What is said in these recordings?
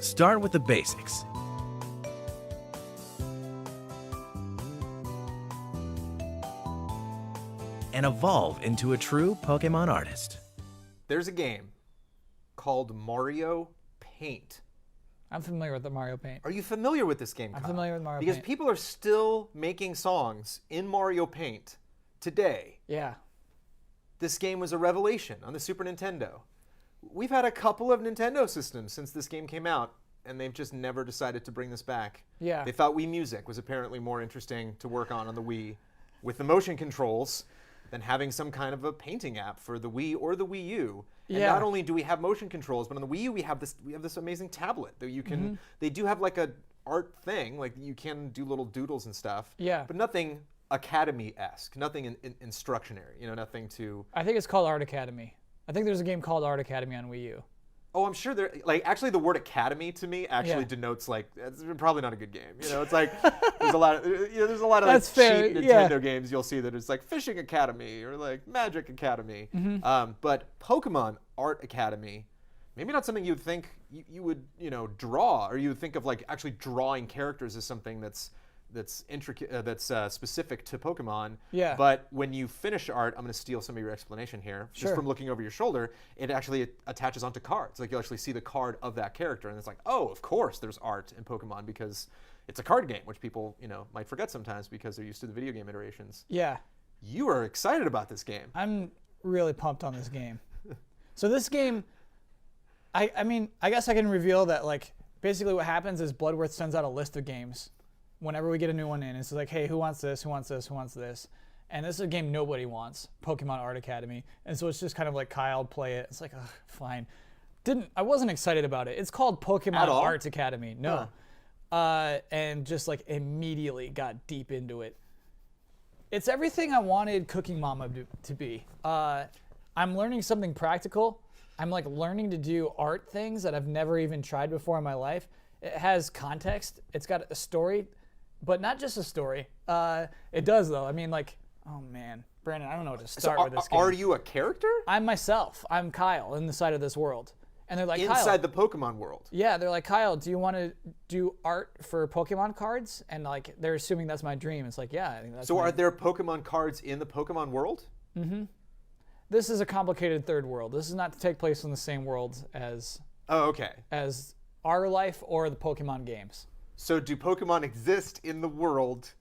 Start with the basics. And evolve into a true Pokémon artist. There's a game called Mario Paint. I'm familiar with the Mario Paint. Are you familiar with this game, I'm Kyle? familiar with Mario Because Paint. people are still making songs in Mario Paint today. Yeah. This game was a revelation on the Super Nintendo. We've had a couple of Nintendo systems since this game came out, and they've just never decided to bring this back. Yeah. They thought Wii Music was apparently more interesting to work on the Wii with the motion controls than having some kind of a painting app for the Wii or the Wii U. And Yeah. not only do we have motion controls, but on the Wii U we have this amazing tablet that you can. They do have like a art thing, like you can do little doodles and stuff. Yeah. But nothing Academy-esque, nothing instructionary. Nothing to. I think it's called Art Academy. I think there's a game called Art Academy on Wii U. Oh, I'm sure there. Like, actually, the word academy to me actually Yeah. denotes like it's probably not a good game. It's like there's a lot of there's a lot of That's like, fair, cheap yeah. Nintendo games you'll see that it's like Fishing Academy or like Magic Academy. Mm-hmm. But Pokemon Art Academy, maybe not something you'd think you would draw, or you would think of like actually drawing characters as something that's intricate, that's specific to Pokemon. Yeah. But when you finish art, I'm going to steal some of your explanation here. Sure. Just from looking over your shoulder, it actually attaches onto cards. Like you'll actually see the card of that character, and it's like, oh, of course, there's art in Pokemon because it's a card game, which people might forget sometimes because they're used to the video game iterations. Yeah. You are excited about this game. I'm really pumped on this game. So this game, I mean, I guess I can reveal that like basically what happens is Bloodworth sends out a list of games whenever we get a new one in. It's like, hey, who wants this? Who wants this? Who wants this? And this is a game nobody wants, Pokemon Art Academy. And so it's just kind of like Kyle play it. It's like, ugh, fine. I wasn't excited about it. It's called Pokemon At all? Art Academy. No. And just like immediately got deep into it. It's everything I wanted Cooking Mama to be. I'm learning something practical. I'm like learning to do art things that I've never even tried before in my life. It has context. It's got a story, but not just a story. It does though. I mean, like, oh man, Brandon, I don't know where to start with this game. Are you a character? I'm myself. I'm Kyle in the side of this world. And they're like, Inside Kyle. the Pokemon world. Yeah, they're like, Kyle, do you want to do art for Pokemon cards? And like, they're assuming that's my dream. It's like, yeah, I think that's So are there Pokemon cards in the Pokemon world? This is a complicated third world. This is not to take place in the same world as Oh, okay. our life or the Pokemon games. So do Pokemon exist in the world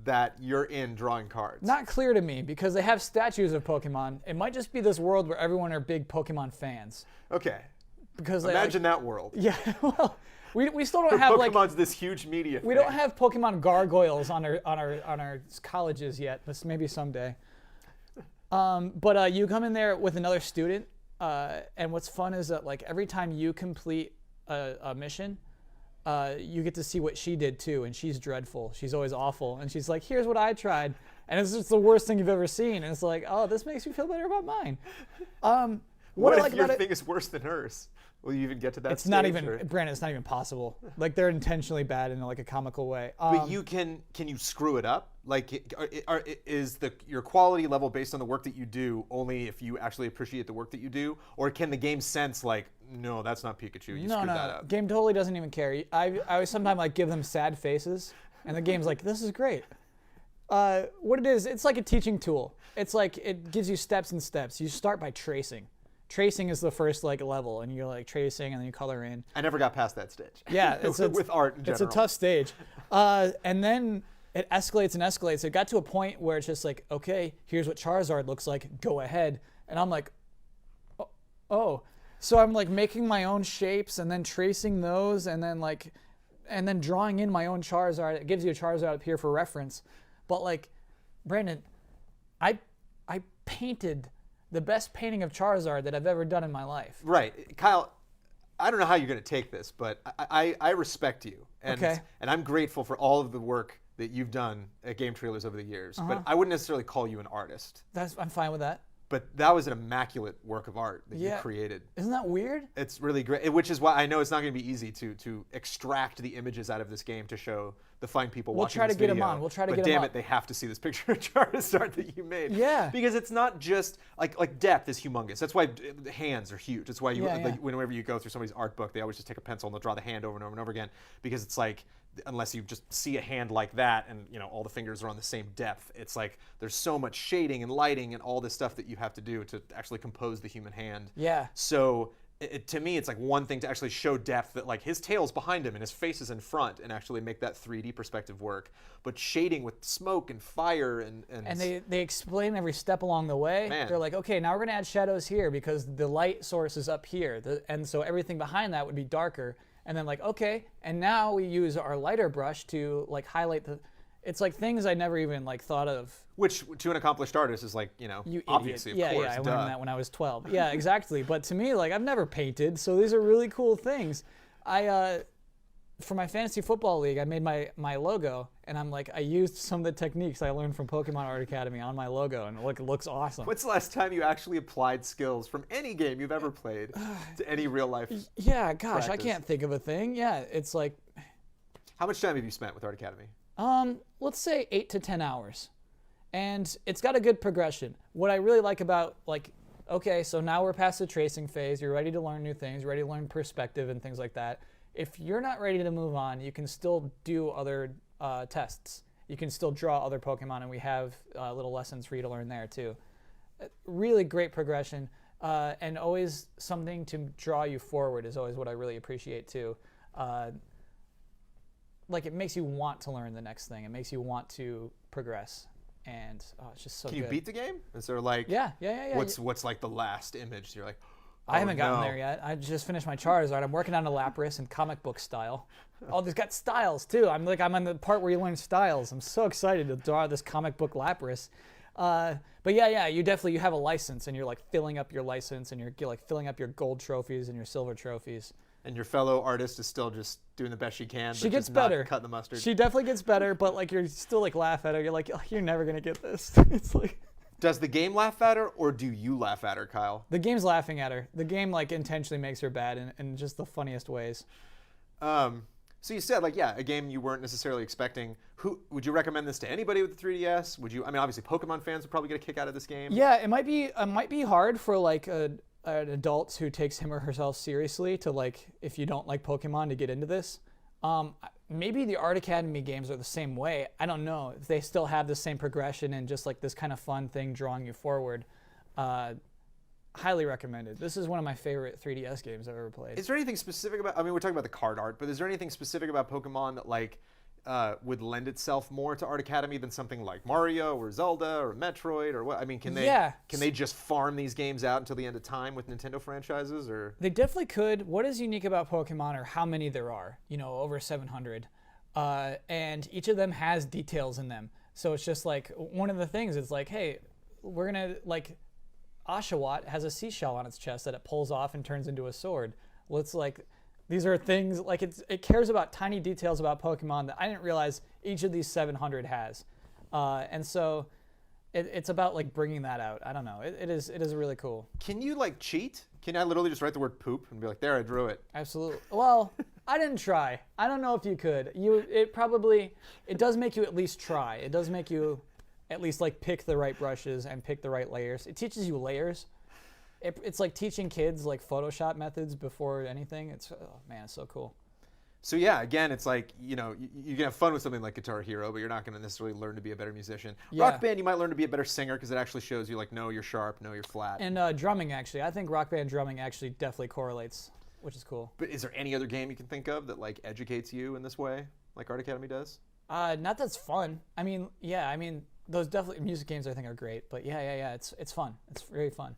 that you're in drawing cards? Not clear to me because they have statues of Pokemon. It might just be this world where everyone are big Pokemon fans. Okay. Because Imagine that world. Yeah, well, we still don't Where have Pokemon's this huge media we thing. don't have Pokemon gargoyles on our colleges yet. But maybe someday. But you come in there with another student, and what's fun is that like every time you complete a mission, you get to see what she did too, and she's dreadful. She's always awful, and she's like, "Here's what I tried," and it's just the worst thing you've ever seen. And it's like, "Oh, this makes me feel better about mine." What I if like your about thing is worse than hers? Will you even get to that it's stage? not even, or? Brandon. It's not even possible. Like they're intentionally bad in like a comical way. But can you screw it up? Like, is your quality level based on the work that you do only if you actually appreciate the work that you do, or can the game sense like, no, that's not Pikachu, you screwed that up? Game totally doesn't even care. I always sometimes like give them sad faces, and the game's like, this is great. What it is, it's like a teaching tool. It's like it gives you steps and steps. You start by tracing. Tracing is the first like level, and you're like tracing, and then you color in. I never got past that stage. Yeah, with art in general. It's a tough stage, and then it escalates and escalates. It got to a point where it's just like, okay, here's what Charizard looks like. Go ahead, and I'm like, oh. So I'm like making my own shapes and then tracing those, and then drawing in my own Charizard. It gives you a Charizard up here for reference, but like, Brandon, I painted the best painting of Charizard that I've ever done in my life. Right. Kyle, I don't know how you're going to take this, but I respect you. And, Okay. And I'm grateful for all of the work that you've done at GameTrailers over the years. But I wouldn't necessarily call you an artist. I'm fine with that. But that was an immaculate work of art that you Yeah. created. Isn't that weird? It's really great, which is why I know it's not going to be easy to extract the images out of this game to show the fine people We'll watching try to this get 'em video. on. We'll try to but get 'em damn up. it, they have to see this picture of Charizard that you made. Yeah. Because it's not just like depth is humongous. That's why the hands are huge. That's why you Yeah, yeah. whenever you go through somebody's art book, they always just take a pencil and they'll draw the hand over and over and over again, because it's like, unless you just see a hand like that and all the fingers are on the same depth, it's like there's so much shading and lighting and all this stuff that you have to do to actually compose the human hand. Yeah. So to me, it's like one thing to actually show depth, that like his tail's behind him and his face is in front, and actually make that 3D perspective work. But shading with smoke and fire and they explain every step along the way. Man. They're like, okay, now we're gonna add shadows here because the light source is up here, and so everything behind that would be darker. And then like, okay, and now we use our lighter brush to like highlight the. It's like things I never even like thought of. which to an accomplished artist is like You obviously idiot. of course. Yeah, I duh. learned that when I was 12. Yeah, exactly. But to me, like I've never painted, so these are really cool things. For my fantasy football league, I made my logo, and I used some of the techniques I learned from Pokemon Art Academy on my logo, and it looks awesome. When's the last time you actually applied skills from any game you've ever played to any real life? Yeah, gosh, I practice? can't think of a thing. Yeah, it's like, How much time have you spent with Art Academy? let's say 8 to 10 hours, and it's got a good progression. What I really like about okay, so now we're past the tracing phase. You're ready to learn new things. You're ready to learn perspective and things like that. If you're not ready to move on, you can still do other tests. You can still draw other Pokemon, and we have little lessons for you to learn there too. Really great progression, and always something to draw you forward is always what I really appreciate too. It makes you want to learn the next thing. It makes you want to progress, and it's just so Can good. you beat the game? Is there like Yeah. what's like the last image? You're like, I haven't gotten no. there yet. I just finished my Charizard. I'm working on a Lapras in comic book style. Oh, there's got styles too. I'm on the part where you learn styles. I'm so excited to draw this comic book Lapras. But yeah, you have a license, and you're like filling up your license, and you're like filling up your gold trophies and your silver trophies. And your fellow artist is still just doing the best she can. She but gets just not better. Cutting the mustard. She definitely gets better, but you're still laugh at her. You're like, oh, you're never gonna get this. It's like. Does the game laugh at her, or do you laugh at her, Kyle? The game's laughing at her. The game intentionally makes her bad in just the funniest ways. So you said a game you weren't necessarily expecting. Who would you recommend this to anybody with the 3DS? Would you? I mean, obviously Pokemon fans would probably get a kick out of this game. Yeah, it might be hard for an adult who takes him or herself seriously to if you don't like Pokemon to get into this. Maybe the Art Academy games are the same way. I don't know if they still have the same progression and just this kind of fun thing drawing you forward. Highly recommended. This is one of my favorite 3DS games I've ever played. Is there anything specific about? I mean, we're talking about the card art, but is there anything specific about Pokemon that would lend itself more to Art Academy than something like Mario or Zelda or Metroid or what? I mean, can they just farm these games out until the end of time with Nintendo franchises, or? They definitely could. What is unique about Pokemon are how many there are, over 700. And each of them has details in them. So it's just one of the things is hey, we're going to Oshawott has a seashell on its chest that it pulls off and turns into a sword. Well, it's these are things it cares about tiny details about Pokemon that I didn't realize each of these 700 has. And so it's about bringing that out. I don't know. It is really cool. Can you cheat? Can I literally just write the word poop and be like, there, I drew it? Absolutely. Well, I didn't try. I don't know if you could. It does make you at least try. It does make you at least pick the right brushes and pick the right layers. It teaches you layers. It's like teaching kids Photoshop methods before anything. It's so cool. So yeah, again, it's you can have fun with something like Guitar Hero, but you're not going to necessarily learn to be a better musician. Yeah. Rock Band, you might learn to be a better singer because it actually shows you no, you're sharp, no, you're flat. And drumming, actually. I think Rock Band drumming actually definitely correlates, which is cool. But is there any other game you can think of that educates you in this way, like Art Academy does? Not that's fun. I mean, those definitely music games I think are great. But yeah, it's fun. It's very fun.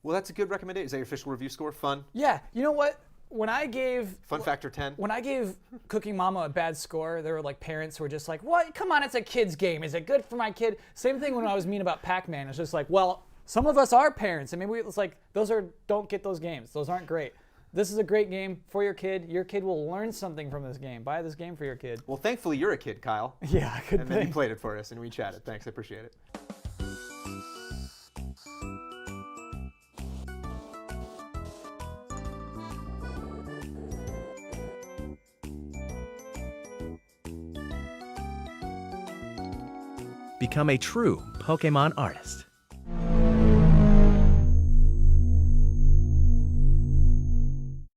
Well, that's a good recommendation. Is that your official review score? Fun? Yeah. You know what? When I gave Fun factor 10. When I gave Cooking Mama a bad score, there were parents who were just what? Come on, it's a kid's game. Is it good for my kid? Same thing when I was mean about Pac-Man. It's just well, some of us are parents, and maybe it's don't get those games. Those aren't great. This is a great game for your kid. Your kid will learn something from this game. Buy this game for your kid. Well, thankfully you're a kid, Kyle. Yeah, good And then you played it for us, and we chatted. Thanks, I appreciate it. Become a true Pokemon artist.